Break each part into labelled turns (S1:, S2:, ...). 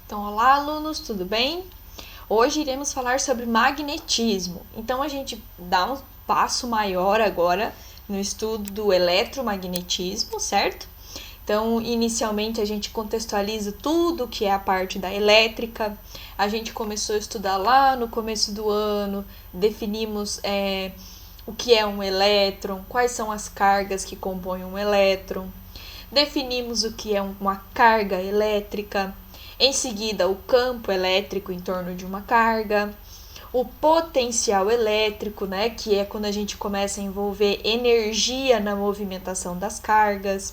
S1: Então, olá alunos, tudo bem? Hoje iremos falar sobre magnetismo. Então, a gente dá um passo maior agora no estudo do eletromagnetismo, certo? Então, inicialmente a gente contextualiza tudo que é a parte da elétrica. A gente começou a estudar lá no começo do ano, definimos o que é um elétron, quais são as cargas que compõem um elétron. Definimos o que é uma carga elétrica. Em seguida, o campo elétrico em torno de uma carga, o potencial elétrico, né, que é quando a gente começa a envolver energia na movimentação das cargas.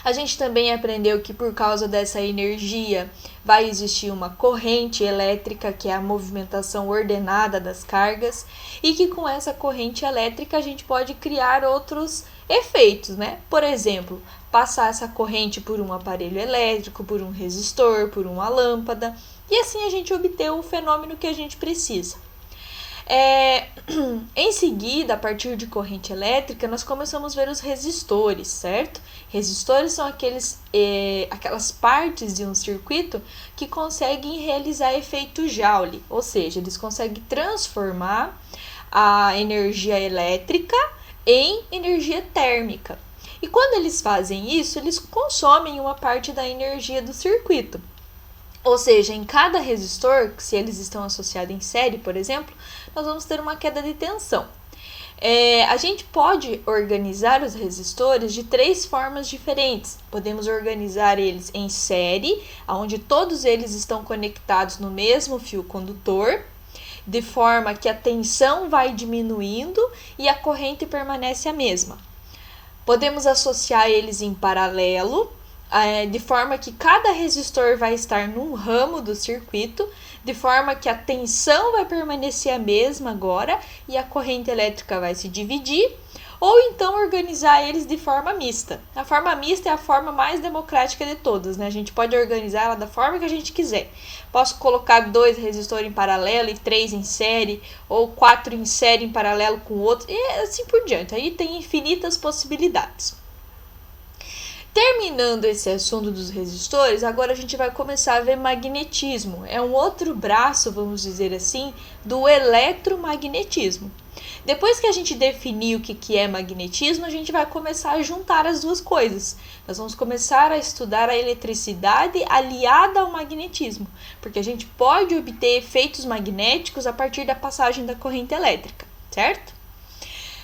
S1: A gente também aprendeu que por causa dessa energia vai existir uma corrente elétrica, que é a movimentação ordenada das cargas, e que com essa corrente elétrica a gente pode criar outros efeitos, né? Por exemplo, passar essa corrente por um aparelho elétrico, por um resistor, por uma lâmpada, e assim a gente obter o fenômeno que a gente precisa. Em seguida, a partir de corrente elétrica, nós começamos a ver os resistores, certo? Resistores são aquelas partes de um circuito que conseguem realizar efeito Joule, ou seja, eles conseguem transformar a energia elétrica em energia térmica. E quando eles fazem isso, eles consomem uma parte da energia do circuito. Ou seja, em cada resistor, se eles estão associados em série, por exemplo, nós vamos ter uma queda de tensão. A gente pode organizar os resistores de 3 formas diferentes. Podemos organizar eles em série, onde todos eles estão conectados no mesmo fio condutor, de forma que a tensão vai diminuindo e a corrente permanece a mesma. Podemos associar eles em paralelo, de forma que cada resistor vai estar num ramo do circuito, de forma que a tensão vai permanecer a mesma agora e a corrente elétrica vai se dividir, ou então organizar eles de forma mista. A forma mista é a forma mais democrática de todas, né? A gente pode organizar ela da forma que a gente quiser. Posso colocar 2 resistores em paralelo e 3 em série, ou 4 em série em paralelo com outros, e assim por diante. Aí tem infinitas possibilidades. Terminando esse assunto dos resistores, agora a gente vai começar a ver magnetismo. É um outro braço, vamos dizer assim, do eletromagnetismo. Depois que a gente definir o que é magnetismo, a gente vai começar a juntar as duas coisas. Nós vamos começar a estudar a eletricidade aliada ao magnetismo, porque a gente pode obter efeitos magnéticos a partir da passagem da corrente elétrica, certo?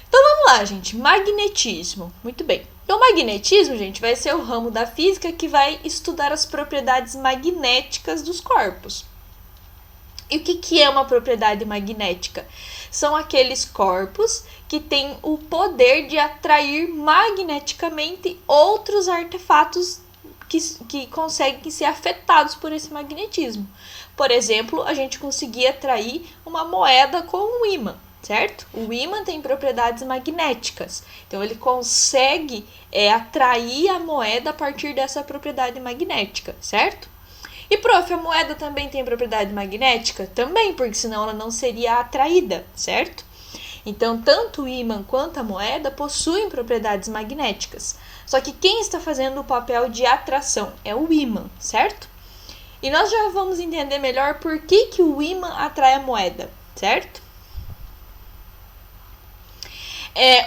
S1: Então vamos lá, gente. Magnetismo. Muito bem. Então, o magnetismo, gente, vai ser o ramo da física que vai estudar as propriedades magnéticas dos corpos. E o que é uma propriedade magnética? São aqueles corpos que têm o poder de atrair magneticamente outros artefatos que conseguem ser afetados por esse magnetismo. Por exemplo, a gente conseguia atrair uma moeda com um ímã, certo? O ímã tem propriedades magnéticas, então ele consegue atrair a moeda a partir dessa propriedade magnética, certo? E, prof, a moeda também tem propriedade magnética? Também, porque senão ela não seria atraída, certo? Então, tanto o ímã quanto a moeda possuem propriedades magnéticas. Só que quem está fazendo o papel de atração é o ímã, certo? E nós já vamos entender melhor por que o ímã atrai a moeda, certo?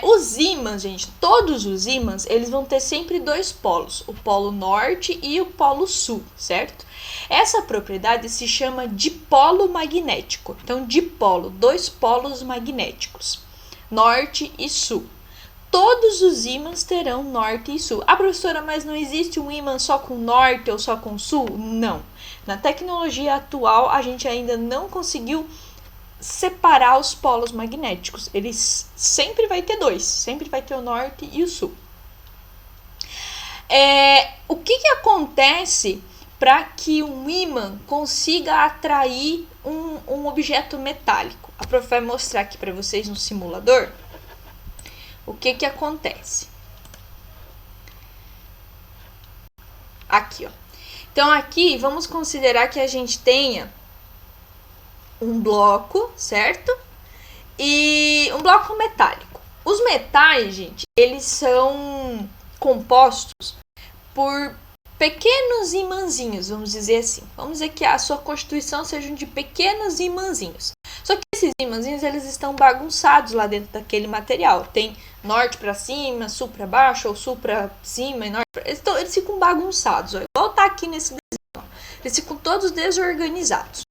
S1: Os ímãs, gente, todos os ímãs, eles vão ter sempre 2 polos, o polo norte e o polo sul, certo? Essa propriedade se chama dipolo magnético. Então, dipolo, 2 polos magnéticos, norte e sul. Todos os ímãs terão norte e sul. Ah, professora, mas não existe um ímã só com norte ou só com sul? Não. Na tecnologia atual, a gente ainda não conseguiu separar os polos magnéticos. Eles sempre vai ter 2, sempre vai ter o norte e o sul. O que acontece para que um ímã consiga atrair um objeto metálico? A prof vai mostrar aqui para vocês no simulador o que acontece. Aqui, ó. Então, aqui, vamos considerar que a gente tenha um bloco, certo? E um bloco metálico. Os metais, gente, eles são compostos por pequenos imãzinhos, vamos dizer assim. Vamos dizer que a sua constituição seja de pequenos imãzinhos. Só que esses imãzinhos, eles estão bagunçados lá dentro daquele material. Tem norte para cima, sul para baixo, ou sul para cima e norte pra... Eles ficam bagunçados. Ó. Igual tá aqui nesse desenho. Ó. Eles ficam todos desorganizados.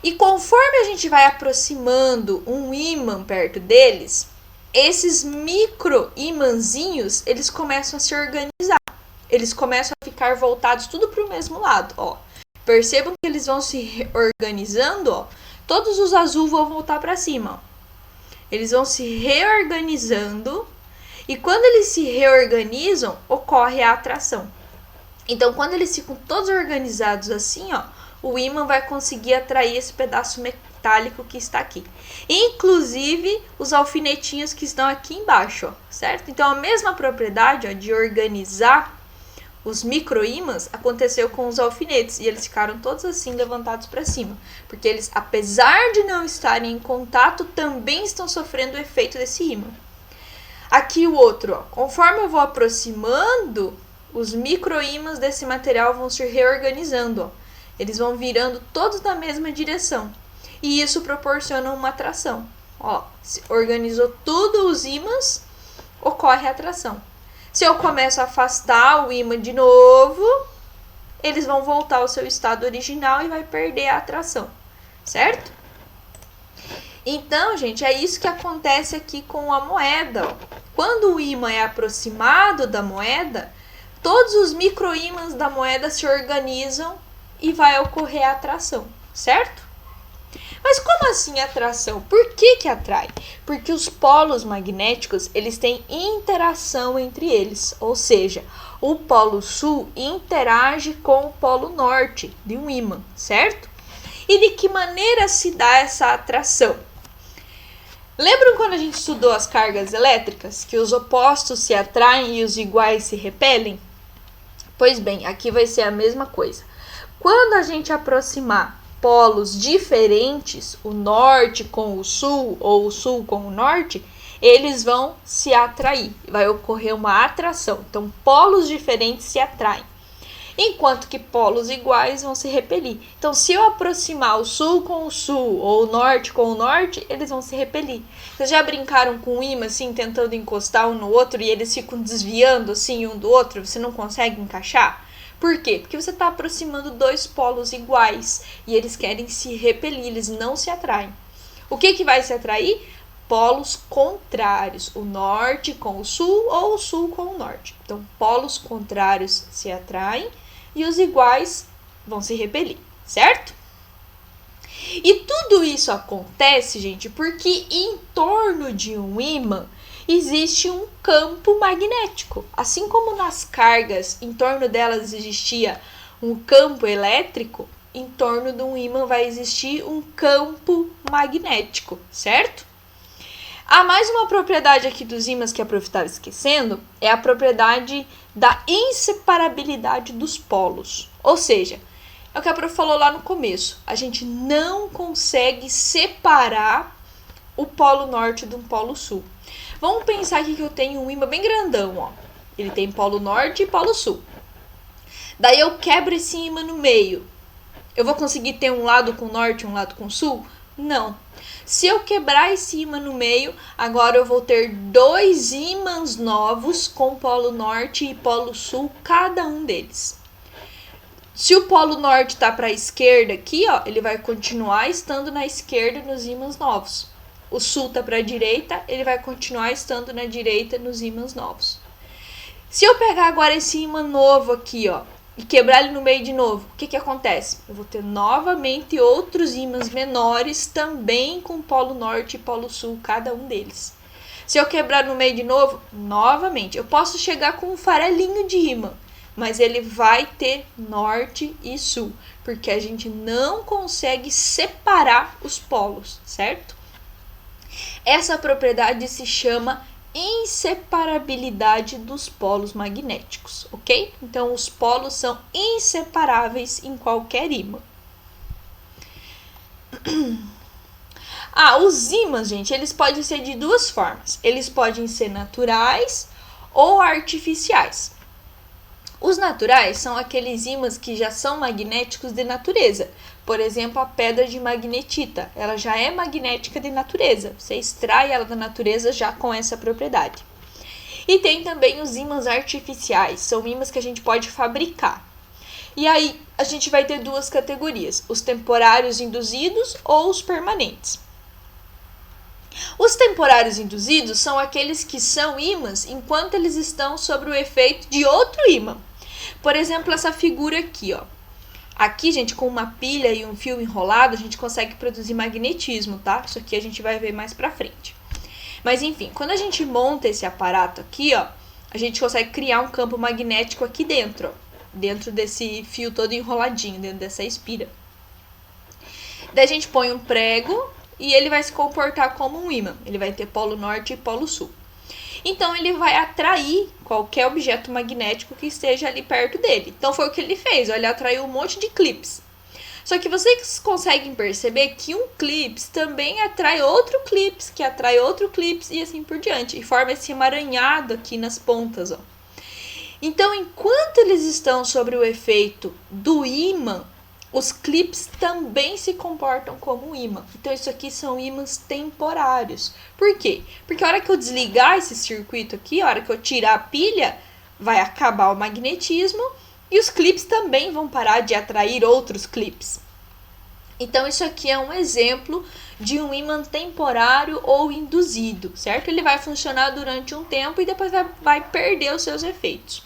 S1: E conforme a gente vai aproximando um ímã perto deles, esses micro imãzinhos, eles começam a se organizar. Eles começam a ficar voltados tudo para o mesmo lado. Ó. Percebam que eles vão se organizando, ó. Todos os azul vão voltar para cima. Ó. Eles vão se reorganizando e quando eles se reorganizam, ocorre a atração. Então, quando eles ficam todos organizados assim, ó, o ímã vai conseguir atrair esse pedaço metálico que está aqui. Inclusive, os alfinetinhos que estão aqui embaixo, ó, certo? Então, a mesma propriedade, ó, de organizar os microímãs aconteceu com os alfinetes e eles ficaram todos assim levantados para cima, porque eles, apesar de não estarem em contato, também estão sofrendo o efeito desse ímã. Aqui o outro, ó, conforme eu vou aproximando, os microímãs desse material vão se reorganizando, ó. Eles vão virando todos na mesma direção e isso proporciona uma atração. Ó, se organizou tudo os ímãs, ocorre a atração. Se eu começo a afastar o ímã de novo, eles vão voltar ao seu estado original e vai perder a atração, certo? Então, gente, é isso que acontece aqui com a moeda. Ó. Quando o ímã é aproximado da moeda, todos os microímãs da moeda se organizam e vai ocorrer a atração, certo? Mas como assim atração? Por que atrai? Porque os polos magnéticos, eles têm interação entre eles, ou seja, o polo sul interage com o polo norte de um ímã, certo? E de que maneira se dá essa atração? Lembram quando a gente estudou as cargas elétricas, que os opostos se atraem e os iguais se repelem? Pois bem, aqui vai ser a mesma coisa. Quando a gente aproximar polos diferentes, o norte com o sul ou o sul com o norte, eles vão se atrair, vai ocorrer uma atração. Então, polos diferentes se atraem, enquanto que polos iguais vão se repelir. Então, se eu aproximar o sul com o sul ou o norte com o norte, eles vão se repelir. Vocês já brincaram com o ímã, assim, tentando encostar um no outro e eles ficam desviando, assim, um do outro, você não consegue encaixar? Por quê? Porque você está aproximando dois polos iguais e eles querem se repelir, eles não se atraem. O que vai se atrair? Polos contrários, o norte com o sul ou o sul com o norte. Então, polos contrários se atraem e os iguais vão se repelir, certo? E tudo isso acontece, gente, porque em torno de um ímã existe um campo magnético. Assim como nas cargas, em torno delas existia um campo elétrico, em torno de um ímã vai existir um campo magnético, certo? Há mais uma propriedade aqui dos ímãs que a prof estava esquecendo, é a propriedade da inseparabilidade dos polos. Ou seja, é o que a prof falou lá no começo, a gente não consegue separar o polo norte do polo sul. Vamos pensar aqui que eu tenho um ímã bem grandão, ó. Ele tem polo norte e polo sul. Daí eu quebro esse ímã no meio. Eu vou conseguir ter um lado com norte e um lado com sul? Não. Se eu quebrar esse ímã no meio, agora eu vou ter dois ímãs novos com polo norte e polo sul, cada um deles. Se o polo norte está para a esquerda aqui, ó, ele vai continuar estando na esquerda nos ímãs novos. O sul está para a direita, ele vai continuar estando na direita nos ímãs novos. Se eu pegar agora esse ímã novo aqui, ó, e quebrar ele no meio de novo, o que acontece? Eu vou ter novamente outros ímãs menores também com polo norte e polo sul, cada um deles. Se eu quebrar no meio de novo, novamente, eu posso chegar com um farelinho de ímã, mas ele vai ter norte e sul, porque a gente não consegue separar os polos, certo? Essa propriedade se chama inseparabilidade dos polos magnéticos, ok? Então, os polos são inseparáveis em qualquer ímã. Os ímãs, gente, eles podem ser de duas formas. Eles podem ser naturais ou artificiais. Os naturais são aqueles ímãs que já são magnéticos de natureza. Por exemplo, a pedra de magnetita, ela já é magnética de natureza. Você extrai ela da natureza já com essa propriedade. E tem também os ímãs artificiais, são ímãs que a gente pode fabricar. E aí a gente vai ter duas categorias, os temporários induzidos ou os permanentes. Os temporários induzidos são aqueles que são ímãs enquanto eles estão sob o efeito de outro ímã. Por exemplo, essa figura aqui, ó. Aqui, gente, com uma pilha e um fio enrolado, a gente consegue produzir magnetismo, tá? Isso aqui a gente vai ver mais pra frente. Mas, enfim, quando a gente monta esse aparato aqui, ó, a gente consegue criar um campo magnético aqui dentro, ó. Dentro desse fio todo enroladinho, dentro dessa espira. Daí a gente põe um prego e ele vai se comportar como um ímã. Ele vai ter polo norte e polo sul. Então ele vai atrair qualquer objeto magnético que esteja ali perto dele. Então foi o que ele fez, ele atraiu um monte de clipes. Só que vocês conseguem perceber que um clips também atrai outro clips, que atrai outro clips e assim por diante. E forma esse emaranhado aqui nas pontas, ó. Então, enquanto eles estão sobre o efeito do ímã, os clips também se comportam como ímã. Então, isso aqui são ímãs temporários. Por quê? Porque a hora que eu desligar esse circuito aqui, a hora que eu tirar a pilha, vai acabar o magnetismo e os clips também vão parar de atrair outros clips. Então, isso aqui é um exemplo de um ímã temporário ou induzido, certo? Ele vai funcionar durante um tempo e depois vai perder os seus efeitos.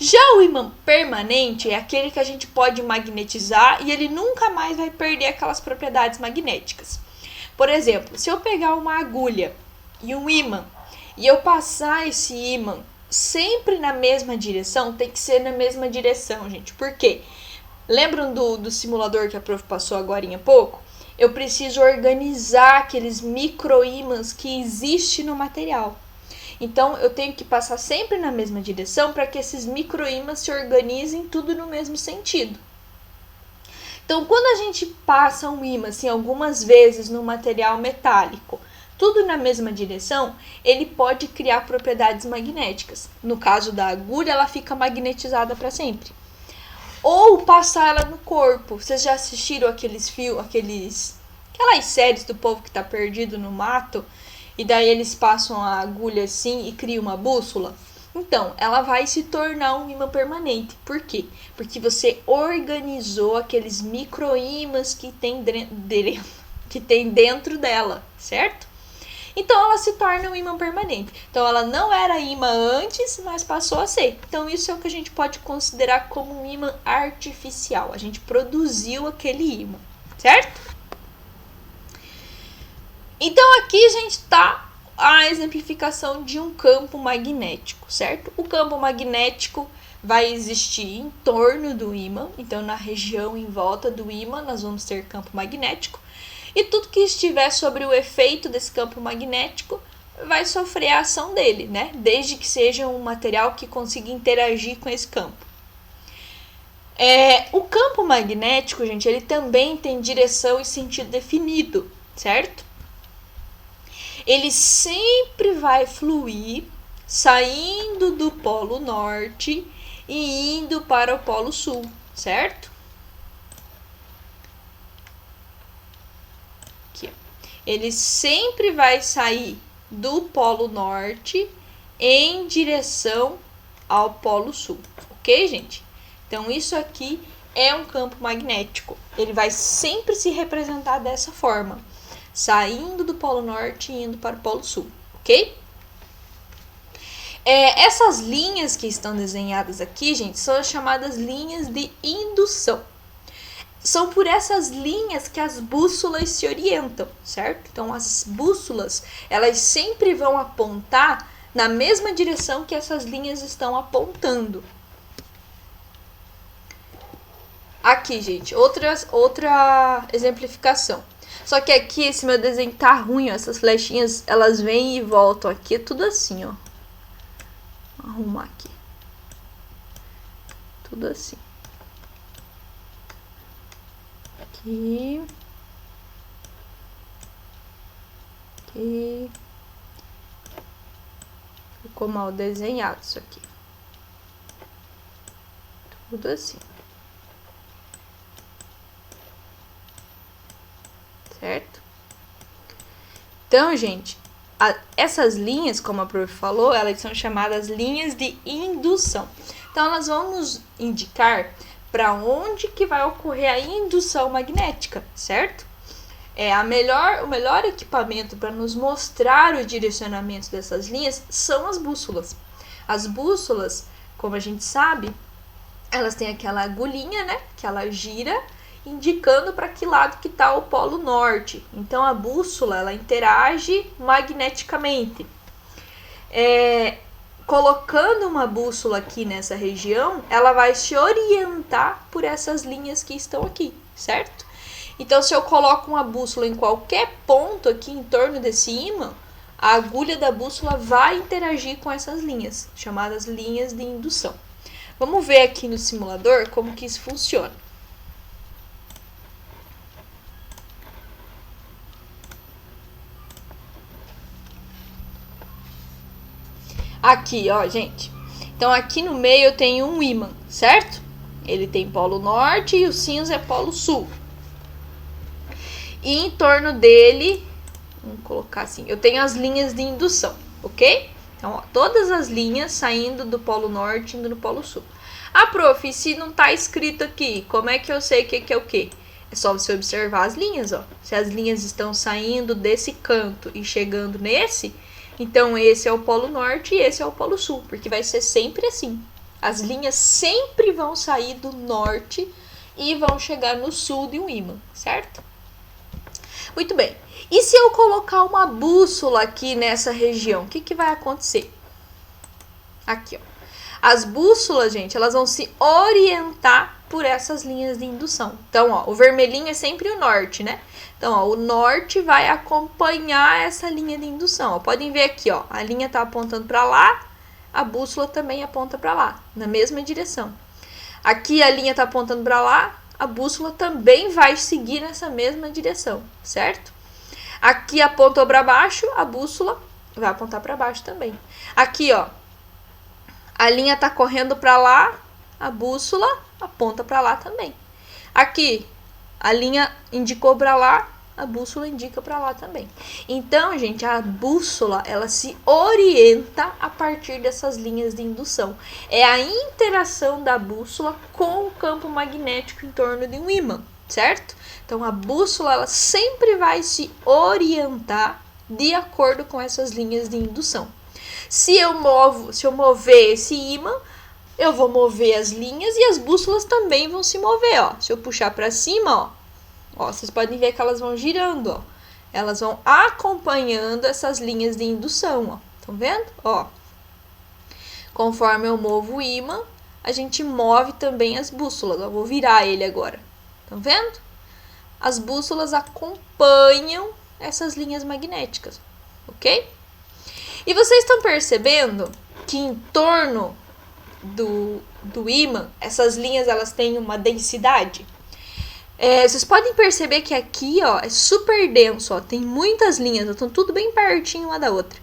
S1: Já o ímã permanente é aquele que a gente pode magnetizar e ele nunca mais vai perder aquelas propriedades magnéticas. Por exemplo, se eu pegar uma agulha e um ímã e eu passar esse ímã sempre na mesma direção, tem que ser na mesma direção, gente. Por quê? Lembram do simulador que a prof passou agora há pouco? Eu preciso organizar aqueles microímãs que existem no material. Então, eu tenho que passar sempre na mesma direção para que esses microímãs se organizem tudo no mesmo sentido. Então, quando a gente passa um ímã assim, algumas vezes no material metálico, tudo na mesma direção, ele pode criar propriedades magnéticas. No caso da agulha, ela fica magnetizada para sempre. Ou passar ela no corpo. Vocês já assistiram aquelas séries do povo que tá perdido no mato? E daí eles passam a agulha assim e criam uma bússola? Então, ela vai se tornar um ímã permanente. Por quê? Porque você organizou aqueles microímãs que tem dentro dela, certo? Então, ela se torna um ímã permanente. Então, ela não era ímã antes, mas passou a ser. Então, isso é o que a gente pode considerar como um ímã artificial. A gente produziu aquele ímã, certo? Então, aqui a gente está a exemplificação de um campo magnético, certo? O campo magnético vai existir em torno do ímã. Então, na região em volta do ímã, nós vamos ter campo magnético. E tudo que estiver sobre o efeito desse campo magnético vai sofrer a ação dele, né? Desde que seja um material que consiga interagir com esse campo. O campo magnético, gente, ele também tem direção e sentido definido, certo? Ele sempre vai fluir saindo do polo norte e indo para o polo sul, certo? Ele sempre vai sair do polo norte em direção ao polo sul, ok, gente? Então, isso aqui é um campo magnético. Ele vai sempre se representar dessa forma, saindo do polo norte e indo para o polo sul, ok? Essas linhas que estão desenhadas aqui, gente, são as chamadas linhas de indução. São por essas linhas que as bússolas se orientam, certo? Então, as bússolas, elas sempre vão apontar na mesma direção que essas linhas estão apontando. Aqui, gente, outra exemplificação. Só que aqui, esse meu desenho tá ruim, ó. Essas flechinhas, elas vêm e voltam. Aqui é tudo assim, ó. Vou arrumar aqui. Tudo assim. Aqui. Aqui. Ficou mal desenhado isso aqui. Tudo assim. Certo? Então, gente, essas linhas, como a prof falou, elas são chamadas linhas de indução. Então, elas vão nos indicar para onde que vai ocorrer a indução magnética, certo? O melhor equipamento para nos mostrar o direcionamento dessas linhas são as bússolas. As bússolas, como a gente sabe, elas têm aquela agulhinha, né, que ela gira, indicando para que lado que está o polo norte. Então, a bússola, ela interage magneticamente. Colocando uma bússola aqui nessa região, ela vai se orientar por essas linhas que estão aqui, certo? Então, se eu coloco uma bússola em qualquer ponto aqui em torno desse ímã, a agulha da bússola vai interagir com essas linhas, chamadas linhas de indução. Vamos ver aqui no simulador como que isso funciona. Aqui, ó, gente. Então, aqui no meio eu tenho um ímã, certo? Ele tem polo norte e o cinza é polo sul. E em torno dele, vamos colocar assim, eu tenho as linhas de indução, ok? Então, ó, todas as linhas saindo do polo norte e indo no polo sul. Ah, prof, se não tá escrito aqui, como é que eu sei o que é o que? É só você observar as linhas, ó. Se as linhas estão saindo desse canto e chegando nesse, então esse é o polo norte e esse é o polo sul, porque vai ser sempre assim. As linhas sempre vão sair do norte e vão chegar no sul de um ímã, certo? Muito bem. E se eu colocar uma bússola aqui nessa região, o que vai acontecer? Aqui, ó. As bússolas, gente, elas vão se orientar por essas linhas de indução. Então, ó, o vermelhinho é sempre o norte, né? Então, ó, o norte vai acompanhar essa linha de indução. Ó, podem ver aqui, ó, a linha tá apontando para lá, a bússola também aponta para lá, na mesma direção. Aqui a linha tá apontando para lá, a bússola também vai seguir nessa mesma direção, certo? Aqui apontou para baixo, a bússola vai apontar para baixo também. Aqui, ó, a linha tá correndo para lá, a bússola aponta para lá também. Aqui, a linha indicou para lá, a bússola indica para lá também. Então, gente, a bússola, ela se orienta a partir dessas linhas de indução. É a interação da bússola com o campo magnético em torno de um ímã, certo? Então, a bússola, ela sempre vai se orientar de acordo com essas linhas de indução. Se eu mover esse ímã, eu vou mover as linhas e as bússolas também vão se mover, ó. Se eu puxar para cima, ó, vocês podem ver que elas vão girando, ó. Elas vão acompanhando essas linhas de indução, ó. Estão vendo? Ó. Conforme eu movo o ímã, a gente move também as bússolas. Eu vou virar ele agora. Estão vendo? As bússolas acompanham essas linhas magnéticas, ok? E vocês estão percebendo que em torno do ímã, essas linhas elas têm uma densidade? Vocês podem perceber que aqui, ó, é super denso, ó, tem muitas linhas, estão tudo bem pertinho uma da outra.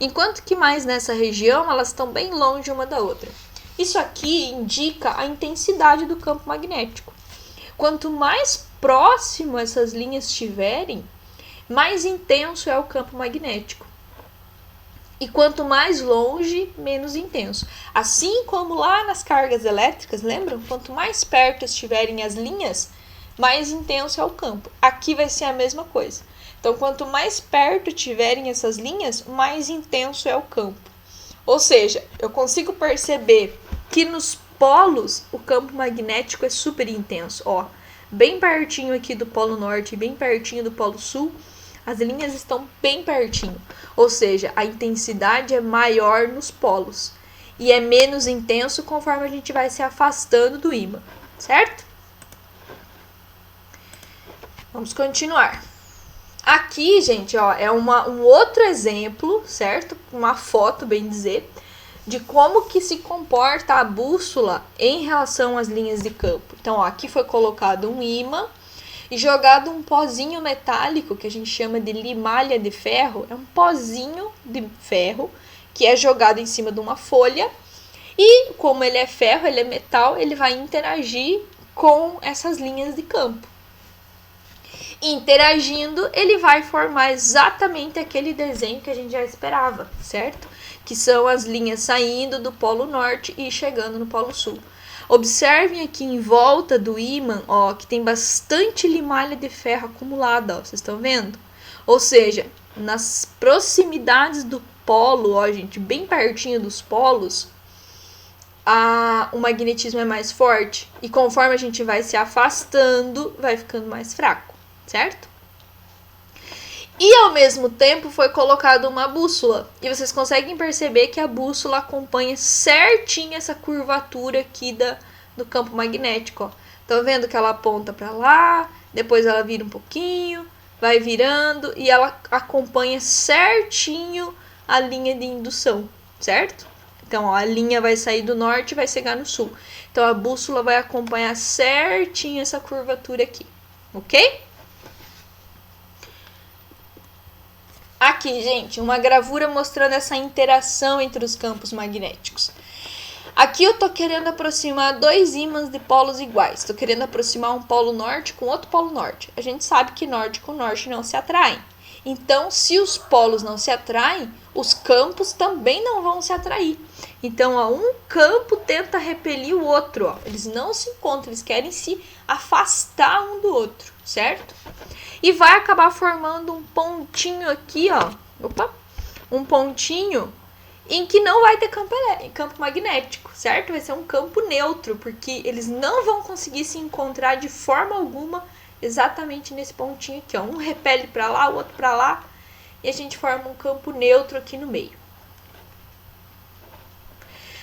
S1: Enquanto que mais nessa região, elas estão bem longe uma da outra. Isso aqui indica a intensidade do campo magnético. Quanto mais próximo essas linhas estiverem, mais intenso é o campo magnético. E quanto mais longe, menos intenso. Assim como lá nas cargas elétricas, lembram? Quanto mais perto estiverem as linhas, mais intenso é o campo. Aqui vai ser a mesma coisa. Então, quanto mais perto tiverem essas linhas, mais intenso é o campo. Ou seja, eu consigo perceber que nos polos o campo magnético é super intenso. Ó, bem pertinho aqui do polo norte, bem pertinho do polo sul, as linhas estão bem pertinho. Ou seja, a intensidade é maior nos polos e é menos intenso conforme a gente vai se afastando do ímã, certo? Vamos continuar. Aqui, gente, ó, é um outro exemplo, certo? Uma foto, bem dizer, de como que se comporta a bússola em relação às linhas de campo. Então, ó, aqui foi colocado um ímã e jogado um pozinho metálico, que a gente chama de limalha de ferro. É um pozinho de ferro que é jogado em cima de uma folha E como ele é ferro, ele é metal, ele vai interagir com essas linhas de campo. Interagindo, ele vai formar exatamente aquele desenho que a gente já esperava, certo? Que são as linhas saindo do polo norte e chegando no polo sul. Observem aqui em volta do ímã, ó, que tem bastante limalha de ferro acumulada, ó, vocês estão vendo? Ou seja, nas proximidades do polo, ó, gente, bem pertinho dos polos, o magnetismo é mais forte. E conforme a gente vai se afastando, vai ficando mais fraco, certo? E ao mesmo tempo foi colocada uma bússola. E vocês conseguem perceber que a bússola acompanha certinho essa curvatura aqui do campo magnético. Estão vendo que ela aponta para lá, depois ela vira um pouquinho, vai virando e ela acompanha certinho a linha de indução, certo? Então, ó, a linha vai sair do norte e vai chegar no sul. Então, a bússola vai acompanhar certinho essa curvatura aqui, ok? Aqui, gente, uma gravura mostrando essa interação entre os campos magnéticos. Aqui eu tô querendo aproximar dois ímãs de polos iguais. Estou querendo aproximar um polo norte com outro polo norte. A gente sabe que norte com norte não se atraem. Então, se os polos não se atraem, os campos também não vão se atrair. Então, ó, um campo tenta repelir o outro. Ó. Eles não se encontram, eles querem se afastar um do outro, certo? E vai acabar formando um pontinho aqui, ó. Opa! Um pontinho em que não vai ter campo magnético, certo? Vai ser um campo neutro, porque eles não vão conseguir se encontrar de forma alguma exatamente nesse pontinho aqui, ó. Um repele para lá, o outro para lá, e a gente forma um campo neutro aqui no meio.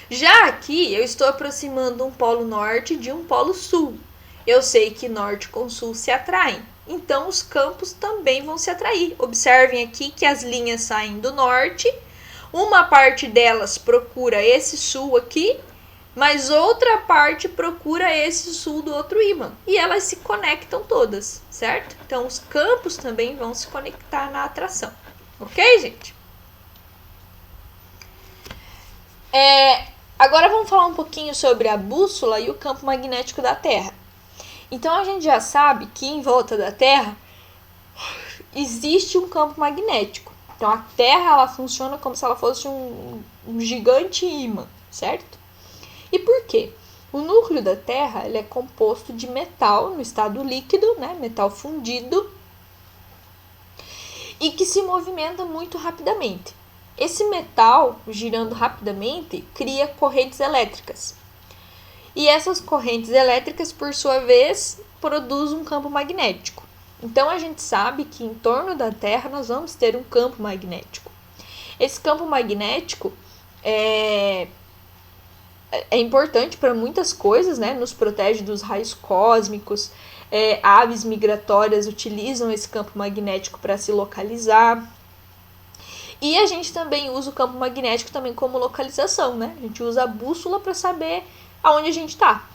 S1: Já aqui, eu estou aproximando um polo norte de um polo sul. Eu sei que norte com sul se atraem, então os campos também vão se atrair. Observem aqui que as linhas saem do norte, uma parte delas procura esse sul aqui, mas outra parte procura esse sul do outro ímã. E elas se conectam todas, certo? Então, os campos também vão se conectar na atração. Ok, gente? Agora vamos falar um pouquinho sobre a bússola e o campo magnético da Terra. Então, a gente já sabe que em volta da Terra existe um campo magnético. Então, a Terra ela funciona como se ela fosse um gigante ímã, certo? E por quê? O núcleo da Terra ele é composto de metal no estado líquido, né? Metal fundido, e que se movimenta muito rapidamente. Esse metal, girando rapidamente, cria correntes elétricas. E essas correntes elétricas, por sua vez, produzem um campo magnético. Então, a gente sabe que em torno da Terra nós vamos ter um campo magnético. Esse campo magnético é importante para muitas coisas, né? Nos protege dos raios cósmicos. Aves migratórias utilizam esse campo magnético para se localizar. E a gente também usa o campo magnético também como localização, né? A gente usa a bússola para saber aonde a gente está.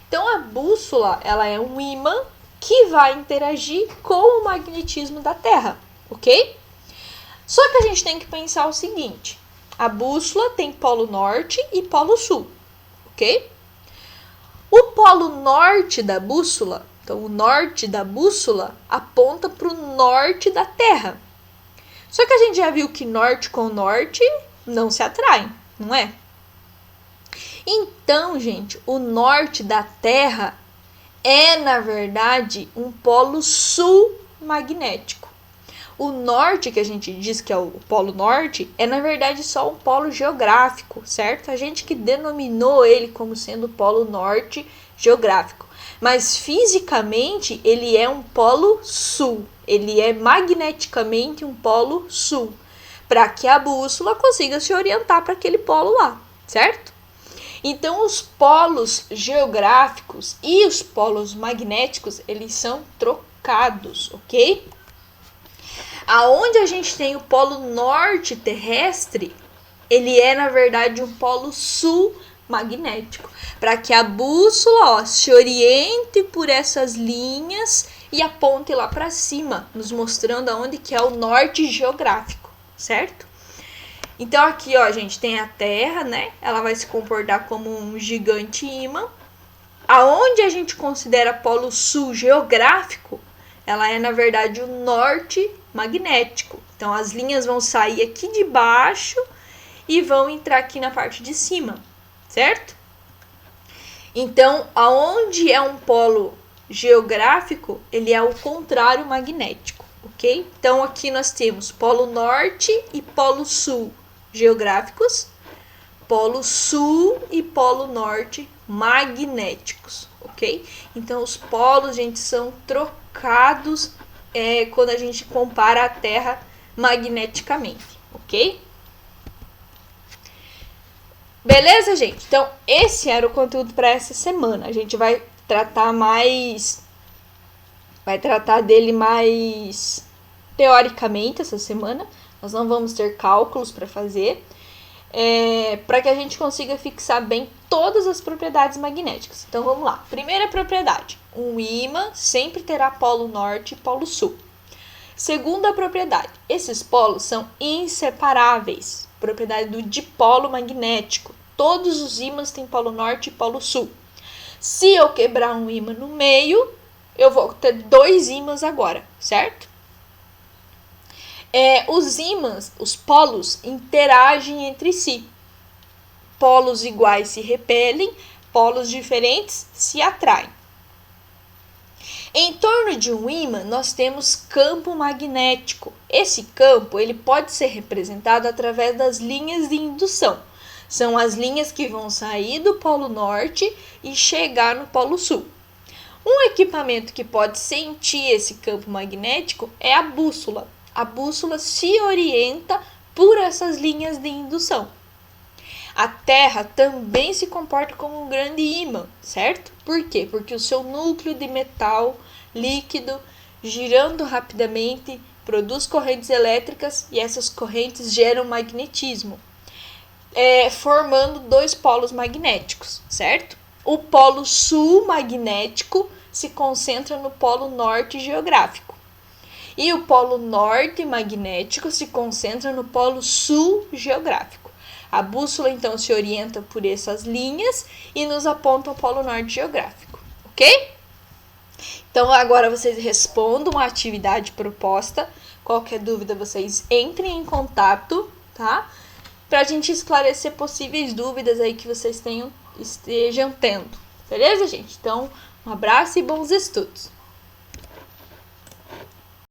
S1: Então, a bússola ela é um ímã que vai interagir com o magnetismo da Terra, ok? Só que a gente tem que pensar o seguinte: a bússola tem polo norte e polo sul, ok? O polo norte da bússola, então o norte da bússola aponta para o norte da Terra. Só que a gente já viu que norte com norte não se atraem, não é? Então, gente, o norte da Terra é, na verdade, um polo sul magnético. O norte, que a gente diz que é o polo norte, é, na verdade, só um polo geográfico, certo? A gente que denominou ele como sendo o polo norte geográfico. Mas, fisicamente, ele é um polo sul. Ele é magneticamente um polo sul. Para que a bússola consiga se orientar para aquele polo lá, certo? Então, os polos geográficos e os polos magnéticos, eles são trocados, ok? Aonde a gente tem o polo norte terrestre, ele é, na verdade, um polo sul magnético. Para que a bússola se oriente por essas linhas e aponte lá para cima, nos mostrando aonde que é o norte geográfico, certo? Então aqui, ó, gente, tem a Terra, né? Ela vai se comportar como um gigante ímã. Aonde a gente considera polo sul geográfico, ela é, na verdade, o norte magnético. Então as linhas vão sair aqui de baixo e vão entrar aqui na parte de cima, certo? Então, aonde é um polo geográfico, ele é o contrário magnético, ok? Então aqui nós temos polo norte e polo sul geográficos, polo sul e polo norte magnéticos, ok? Então os polos, gente, são trocados quando a gente compara a Terra magneticamente, ok? Beleza, gente? Então esse era o conteúdo para essa semana. A gente vai tratar dele mais teoricamente essa semana. Nós não vamos ter cálculos para fazer. Para que a gente consiga fixar bem todas as propriedades magnéticas. Então vamos lá. Primeira propriedade: um ímã sempre terá polo norte e polo sul. Segunda propriedade: esses polos são inseparáveis. Propriedade do dipolo magnético: todos os ímãs têm polo norte e polo sul. Se eu quebrar um ímã no meio, eu vou ter dois ímãs agora, certo? Os ímãs, os polos, interagem entre si. Polos iguais se repelem, polos diferentes se atraem. Em torno de um ímã, nós temos campo magnético. Esse campo ele pode ser representado através das linhas de indução. São as linhas que vão sair do polo norte e chegar no polo sul. Um equipamento que pode sentir esse campo magnético é a bússola. A bússola se orienta por essas linhas de indução. A Terra também se comporta como um grande ímã, certo? Por quê? Porque o seu núcleo de metal líquido, girando rapidamente, produz correntes elétricas e essas correntes geram magnetismo, formando dois polos magnéticos, certo? O polo sul magnético se concentra no polo norte geográfico. E o polo norte magnético se concentra no polo sul geográfico. A bússola, então, se orienta por essas linhas e nos aponta o polo norte geográfico, ok? Então, agora vocês respondam a atividade proposta. Qualquer dúvida, vocês entrem em contato, tá? Pra gente esclarecer possíveis dúvidas aí que vocês estejam tendo. Beleza, gente? Então, um abraço e bons estudos!